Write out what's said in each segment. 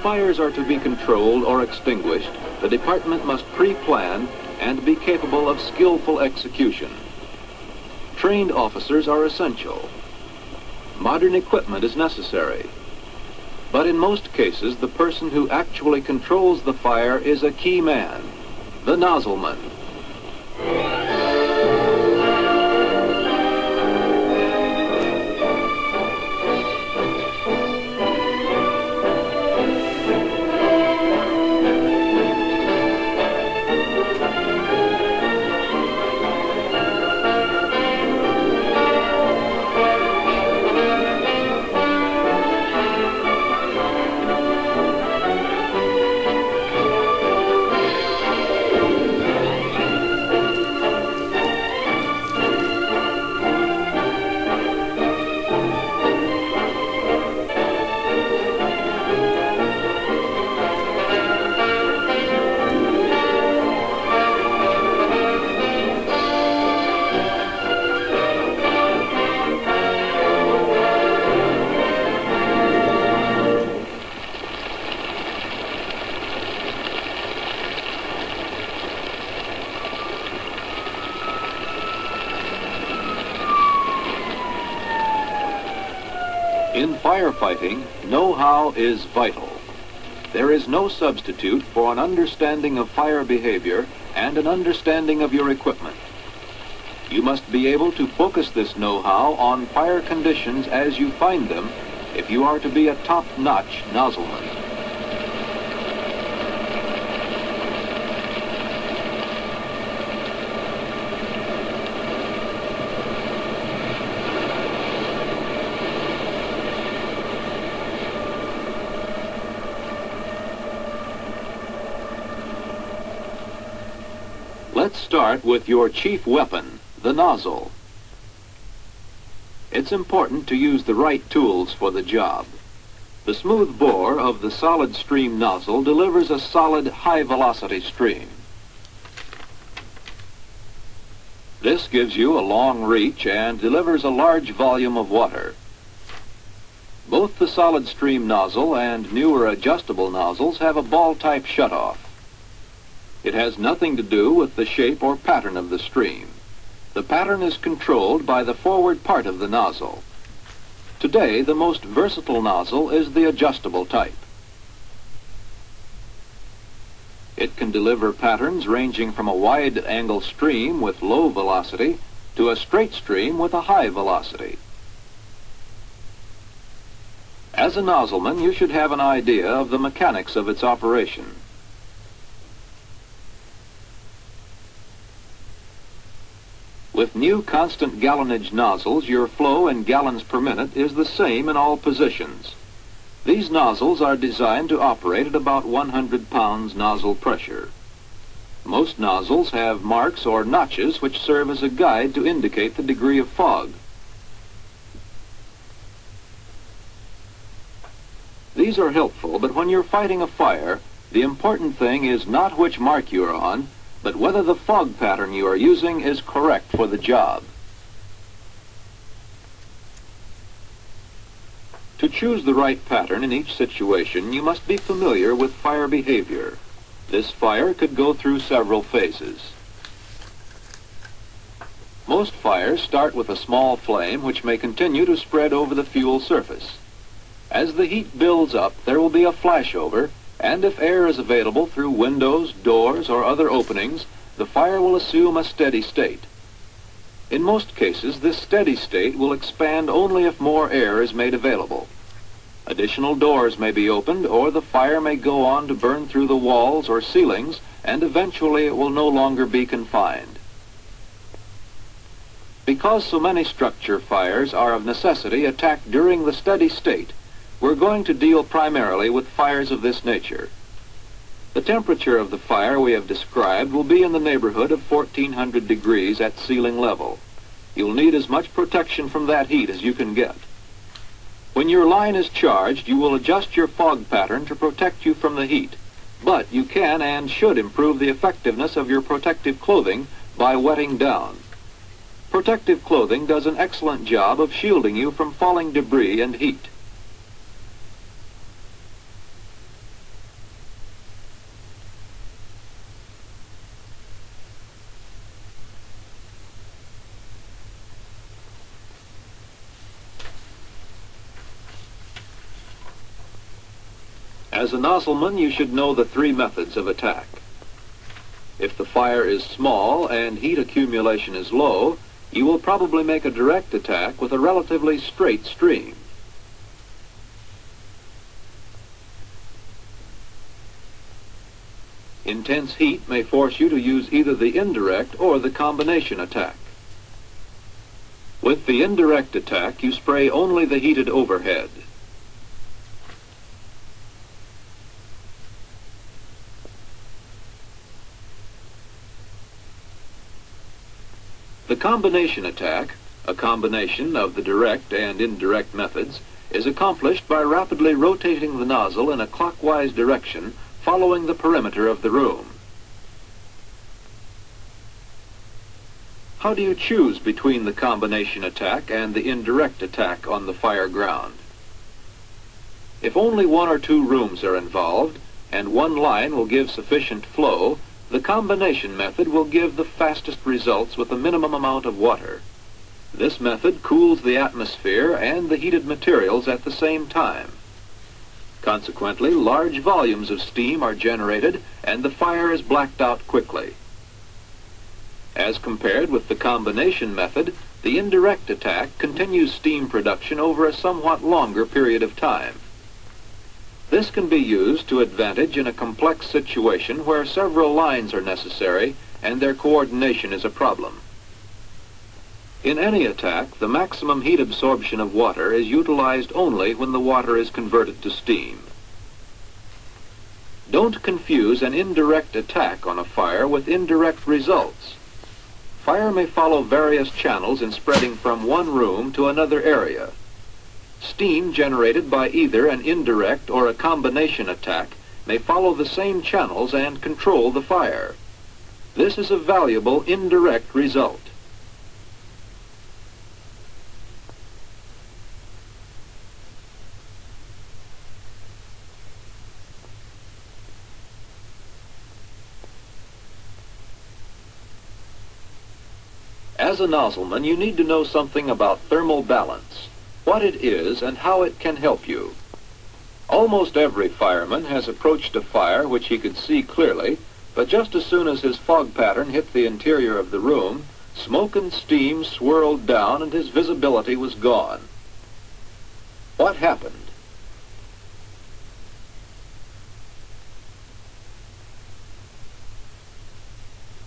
fires are to be controlled or extinguished, the department must pre-plan and be capable of skillful execution. Trained officers are essential. Modern equipment is necessary. But in most cases, the person who actually controls the fire is a key man, the nozzleman. In firefighting, know-how is vital. There is no substitute for an understanding of fire behavior and an understanding of your equipment. You must be able to focus this know-how on fire conditions as you find them if you are to be a top-notch nozzleman. Let's start with your chief weapon, the nozzle. It's important to use the right tools for the job. The smooth bore of the solid stream nozzle delivers a solid, high-velocity stream. This gives you a long reach and delivers a large volume of water. Both the solid stream nozzle and newer adjustable nozzles have a ball-type shutoff. It has nothing to do with the shape or pattern of the stream. The pattern is controlled by the forward part of the nozzle. Today, the most versatile nozzle is the adjustable type. It can deliver patterns ranging from a wide-angle stream with low velocity to a straight stream with a high velocity. As a nozzleman, you should have an idea of the mechanics of its operation. With new constant gallonage nozzles, your flow in gallons per minute is the same in all positions. These nozzles are designed to operate at about 100 pounds nozzle pressure. Most nozzles have marks or notches which serve as a guide to indicate the degree of fog. These are helpful, but when you're fighting a fire, the important thing is not which mark you're on, but whether the fog pattern you are using is correct for the job. To choose the right pattern in each situation, you must be familiar with fire behavior. This fire could go through several phases. Most fires start with a small flame which may continue to spread over the fuel surface. As the heat builds up, there will be a flashover, and if air is available through windows, doors, or other openings, the fire will assume a steady state. In most cases, this steady state will expand only if more air is made available. Additional doors may be opened, or the fire may go on to burn through the walls or ceilings, and eventually it will no longer be confined. Because so many structure fires are of necessity attacked during the steady state, we're going to deal primarily with fires of this nature. The temperature of the fire we have described will be in the neighborhood of 1400 degrees at ceiling level. You'll need as much protection from that heat as you can get. When your line is charged, you will adjust your fog pattern to protect you from the heat, but you can and should improve the effectiveness of your protective clothing by wetting down. Protective clothing does an excellent job of shielding you from falling debris and heat. As a nozzleman, you should know the three methods of attack. If the fire is small and heat accumulation is low, you will probably make a direct attack with a relatively straight stream. Intense heat may force you to use either the indirect or the combination attack. With the indirect attack, you spray only the heated overhead. The combination attack, a combination of the direct and indirect methods, is accomplished by rapidly rotating the nozzle in a clockwise direction following the perimeter of the room. How do you choose between the combination attack and the indirect attack on the fire ground? If only one or two rooms are involved and one line will give sufficient flow, the combination method will give the fastest results with a minimum amount of water. This method cools the atmosphere and the heated materials at the same time. Consequently, large volumes of steam are generated and the fire is blacked out quickly. As compared with the combination method, the indirect attack continues steam production over a somewhat longer period of time. This can be used to advantage in a complex situation where several lines are necessary and their coordination is a problem. In any attack, the maximum heat absorption of water is utilized only when the water is converted to steam. Don't confuse an indirect attack on a fire with indirect results. Fire may follow various channels in spreading from one room to another area. Steam generated by either an indirect or a combination attack may follow the same channels and control the fire. This is a valuable indirect result. As a nozzleman, you need to know something about thermal balance, what it is and how it can help you. Almost every fireman has approached a fire which he could see clearly, but just as soon as his fog pattern hit the interior of the room, smoke and steam swirled down and his visibility was gone. What happened?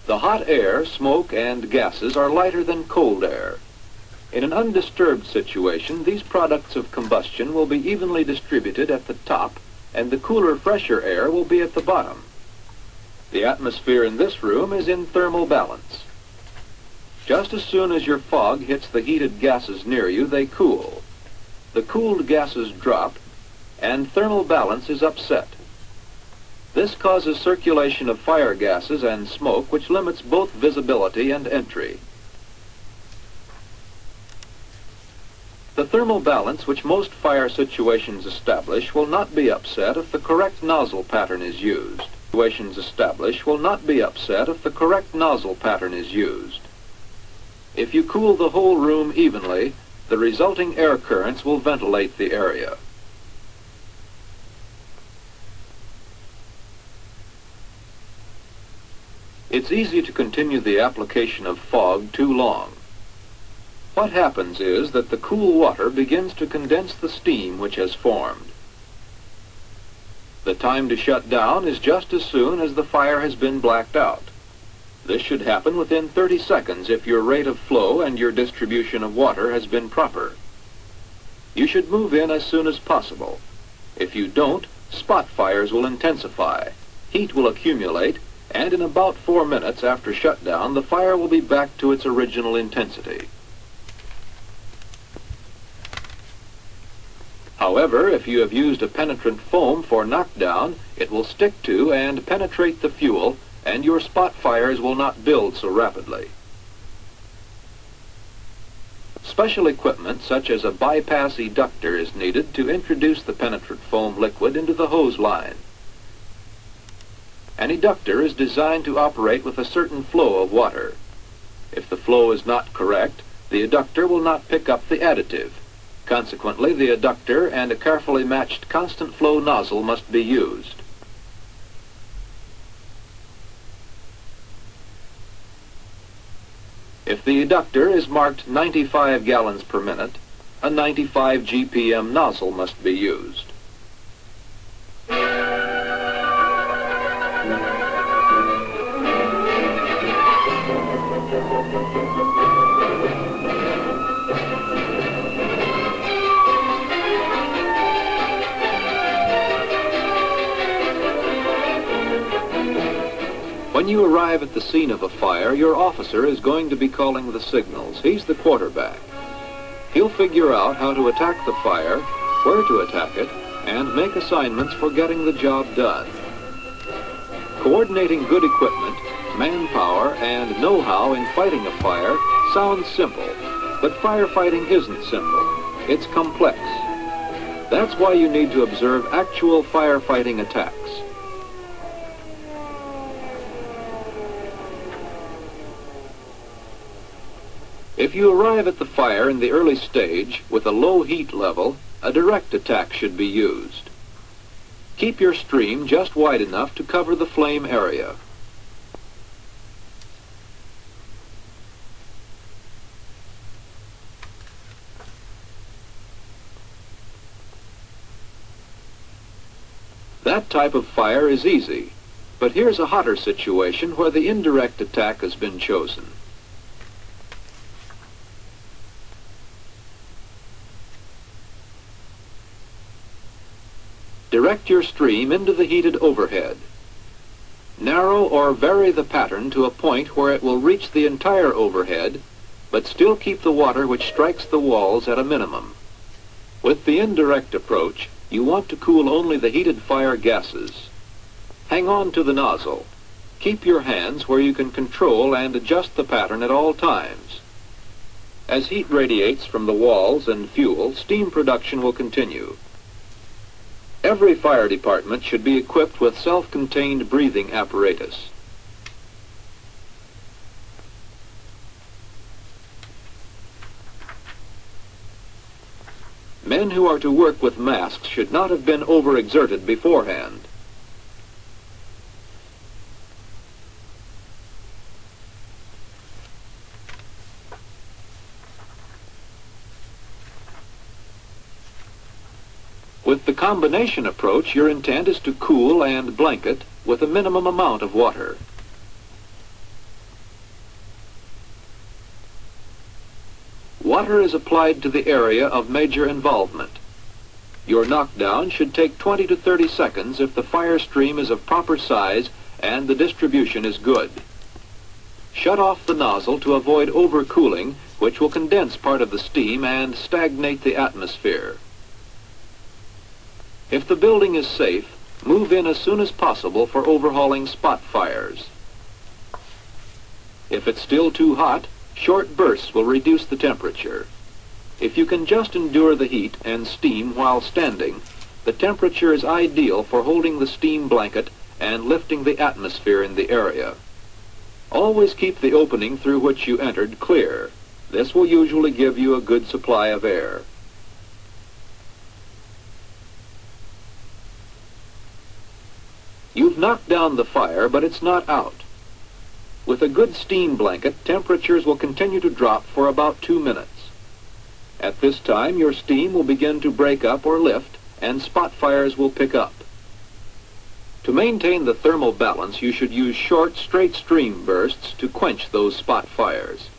The hot air, smoke, and gases are lighter than cold air. In an undisturbed situation, these products of combustion will be evenly distributed at the top, and the cooler, fresher air will be at the bottom. The atmosphere in this room is in thermal balance. Just as soon as your fog hits the heated gases near you, they cool. The cooled gases drop, and thermal balance is upset. This causes circulation of fire gases and smoke, which limits both visibility and entry. The thermal balance which most fire situations establish will not be upset if the correct nozzle pattern is used. Will not be upset if the correct nozzle pattern is used. If you cool the whole room evenly, the resulting air currents will ventilate the area. It's easy to continue the application of fog too long. What happens is that the cool water begins to condense the steam which has formed. The time to shut down is just as soon as the fire has been blacked out. This should happen within 30 seconds if your rate of flow and your distribution of water has been proper. You should move in as soon as possible. If you don't, spot fires will intensify, heat will accumulate, and in about 4 minutes after shutdown, the fire will be back to its original intensity. However, if you have used a penetrant foam for knockdown, it will stick to and penetrate the fuel, and your spot fires will not build so rapidly. Special equipment such as a bypass eductor is needed to introduce the penetrant foam liquid into the hose line. An eductor is designed to operate with a certain flow of water. If the flow is not correct, the eductor will not pick up the additive. Consequently, the adductor and a carefully matched constant flow nozzle must be used. If the adductor is marked 95 gallons per minute, a 95 GPM nozzle must be used. When you arrive at the scene of a fire, your officer is going to be calling the signals. He's the quarterback. He'll figure out how to attack the fire, where to attack it, and make assignments for getting the job done. Coordinating good equipment, manpower, and know-how in fighting a fire sounds simple, but firefighting isn't simple. It's complex. That's why you need to observe actual firefighting attacks. If you arrive at the fire in the early stage with a low heat level, a direct attack should be used. Keep your stream just wide enough to cover the flame area. That type of fire is easy, but here's a hotter situation where the indirect attack has been chosen. Direct your stream into the heated overhead. Narrow or vary the pattern to a point where it will reach the entire overhead, but still keep the water which strikes the walls at a minimum. With the indirect approach, you want to cool only the heated fire gases. Hang on to the nozzle. Keep your hands where you can control and adjust the pattern at all times. As heat radiates from the walls and fuel, steam production will continue. Every fire department should be equipped with self-contained breathing apparatus. Men who are to work with masks should not have been overexerted beforehand. With the combination approach, your intent is to cool and blanket with a minimum amount of water. Water is applied to the area of major involvement. Your knockdown should take 20 to 30 seconds if the fire stream is of proper size and the distribution is good. Shut off the nozzle to avoid overcooling, which will condense part of the steam and stagnate the atmosphere. If the building is safe, move in as soon as possible for overhauling spot fires. If it's still too hot, short bursts will reduce the temperature. If you can just endure the heat and steam while standing, the temperature is ideal for holding the steam blanket and lifting the atmosphere in the area. Always keep the opening through which you entered clear. This will usually give you a good supply of air. You've knocked down the fire, but it's not out. With a good steam blanket, temperatures will continue to drop for about 2 minutes. At this time, your steam will begin to break up or lift, and spot fires will pick up. To maintain the thermal balance, you should use short, straight stream bursts to quench those spot fires.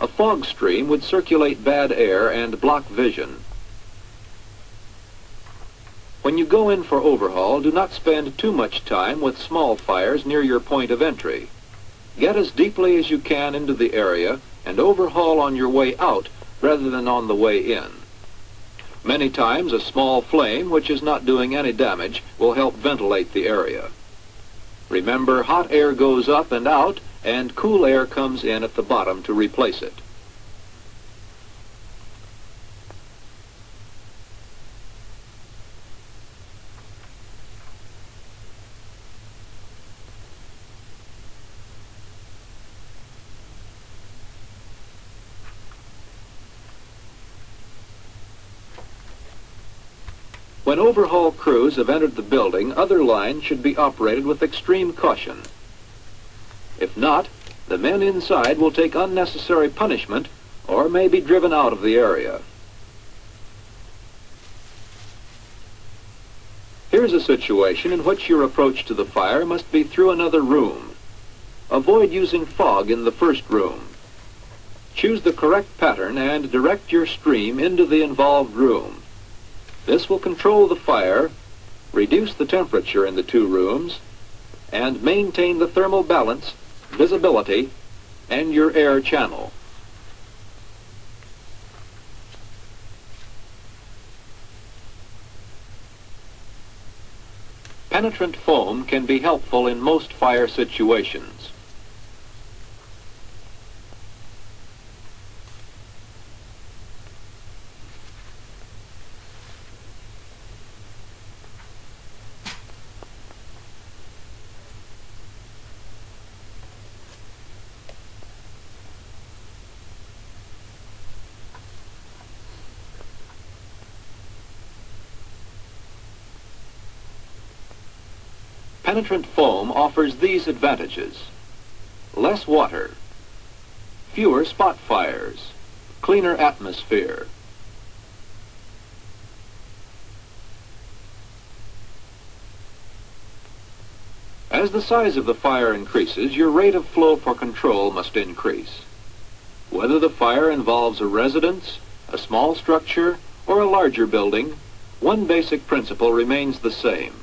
A fog stream would circulate bad air and block vision. When you go in for overhaul, do not spend too much time with small fires near your point of entry. Get as deeply as you can into the area and overhaul on your way out rather than on the way in. Many times a small flame, which is not doing any damage, will help ventilate the area. Remember, hot air goes up and out, and cool air comes in at the bottom to replace it. When overhaul crews have entered the building, other lines should be operated with extreme caution. If not, the men inside will take unnecessary punishment or may be driven out of the area. Here's a situation in which your approach to the fire must be through another room. Avoid using fog in the first room. Choose the correct pattern and direct your stream into the involved room. This will control the fire, reduce the temperature in the two rooms, and maintain the thermal balance, visibility, and your air channel. Penetrant foam can be helpful in most fire situations. Penetrant foam offers these advantages: less water, fewer spot fires, cleaner atmosphere. As the size of the fire increases, your rate of flow for control must increase. Whether the fire involves a residence, a small structure, or a larger building, one basic principle remains the same.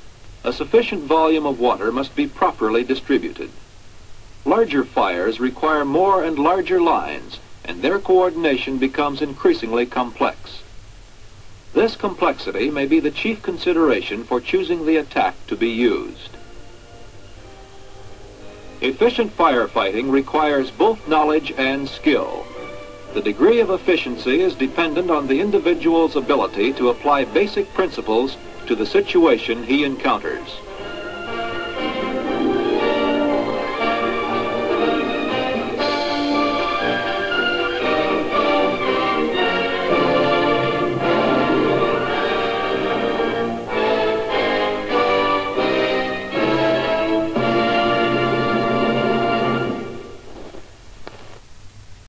A sufficient volume of water must be properly distributed. Larger fires require more and larger lines, and their coordination becomes increasingly complex. This complexity may be the chief consideration for choosing the attack to be used. Efficient firefighting requires both knowledge and skill. The degree of efficiency is dependent on the individual's ability to apply basic principles to the situation he encounters.